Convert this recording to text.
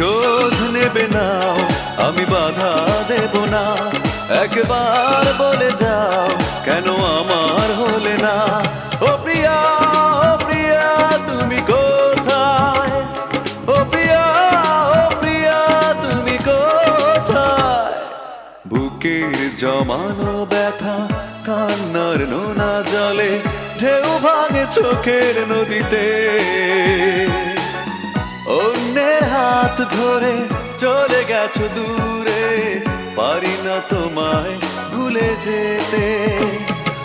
প্রতিশোধ নেবে নাও, আমি বাধা দেব না। একবার বলে যাও কেন আমার হলে না। ও প্রিয়া, ও প্রিয়া তুমি কোথায়? ও প্রিয়া, ও প্রিয়া তুমি কোথায়? বুকের জমানো ব্যথা কান্নার নোনা জলে ঢেউ ভাঙে চোখের নদীতে। অন্যের হাত ধরে চলে গেছো দূরে, পারি না তোমায় ভুলে যেতে।